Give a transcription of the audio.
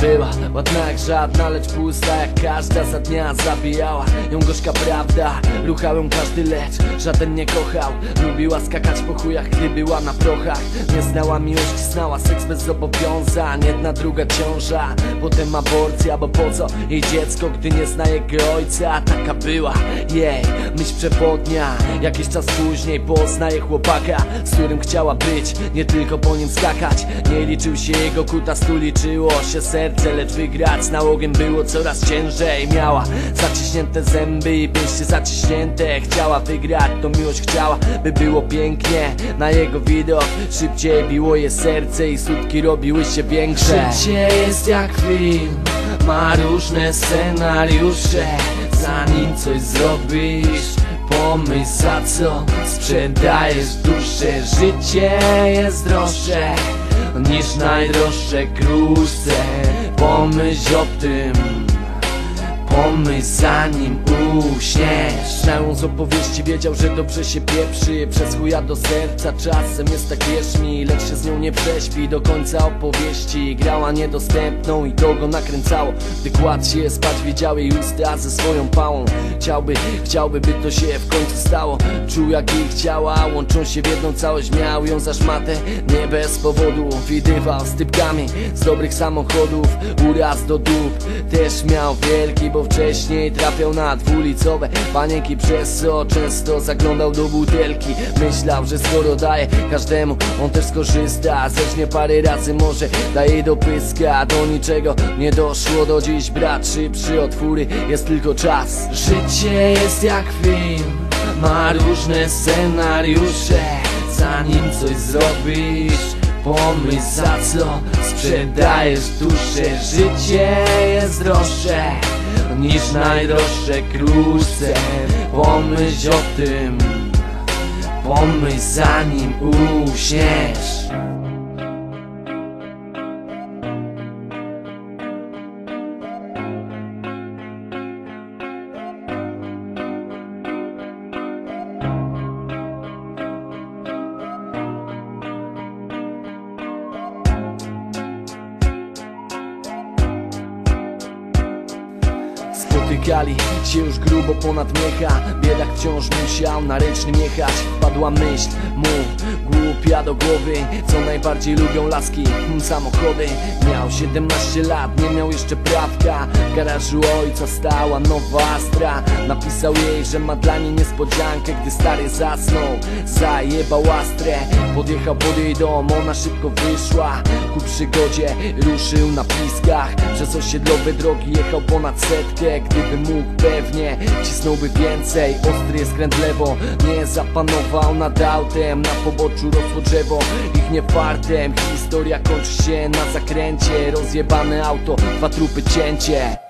Była ładna jak żadna, lecz pusta jak każda. Za dnia zabijała ją gorzka prawda. Ruchał ją każdy, lecz żaden nie kochał. Lubiła skakać po chujach, gdy była na prochach. Nie znała miłości, znała seks bez zobowiązań. Jedna, druga ciąża, potem aborcja. Bo po co jej dziecko, gdy nie zna jego ojca? Taka była jej myśl przewodnia. Jakiś czas później poznaje chłopaka, z którym chciała być, nie tylko po nim skakać. Nie liczył się jego kutas, tu liczyło się serce. Lecz wygrać z nałogiem było coraz ciężej. Miała zaciśnięte zęby i pięście zaciśnięte. Chciała wygrać, to miłość chciała, by było pięknie. Na jego widok szybciej biło je serce i sutki robiły się większe. Życie jest jak film, ma różne scenariusze. Zanim coś zrobisz, pomyśl, za co sprzedajesz duszę. Życie jest droższe niż najdroższe kruszce. Pomyśl o tym, pomyśl, zanim uśniesz. Znał z opowieści, wiedział, że dobrze się pieprzy. Przez chuja do serca czasem jest tak, wierz mi. Lecz się z nią nie prześpi do końca opowieści. Grała niedostępną i to go nakręcało. Gdy kładł się spać, widział jej usta ze swoją pałą. Chciałby, by to się w końcu stało. Czuł, jak jej chciała, łączą się w jedną całość. Miał ją za szmatę, nie bez powodu. Widywał z typkami z dobrych samochodów. Uraz do dup też miał wielki, bo wcześniej trafiał na dwulicowe panienki, przez co często zaglądał do butelki. Myślał, że skoro daje każdemu, on też skorzysta. Zeżnie parę razy, może daje do pyska. Do niczego nie doszło do dziś, brat szybszy od fury, jest tylko czas. Życie jest jak film, ma różne scenariusze. Zanim coś zrobisz, pomyśl, za co sprzedajesz duszę. Życie jest droższe niż najdroższe kruszce. Pomyśl o tym, pomyśl, zanim uśniesz. Spotykali się już grubo ponad miecha. Biedak wciąż musiał na ręcznym jechać. Wpadła myśl mu głupia do głowy, co najbardziej lubią laski, samochody. Miał 17 lat, nie miał jeszcze prawka. W garażu ojca stała nowa Astra. Napisał jej, że ma dla niej niespodziankę. Gdy stary zasnął, zajebał Astrę. Podjechał pod jej dom, ona szybko wyszła. Ku przygodzie ruszył na piskach. Przez osiedlowe drogi jechał ponad setkę. Gdyby mógł, pewnie cisnąłby więcej. Ostry skręt lewo, nie zapanował nad autem. Na poboczu rosło drzewo, ich nie fartem. Historia kończy się na zakręcie. Rozjebane auto, dwa trupy, cięcie.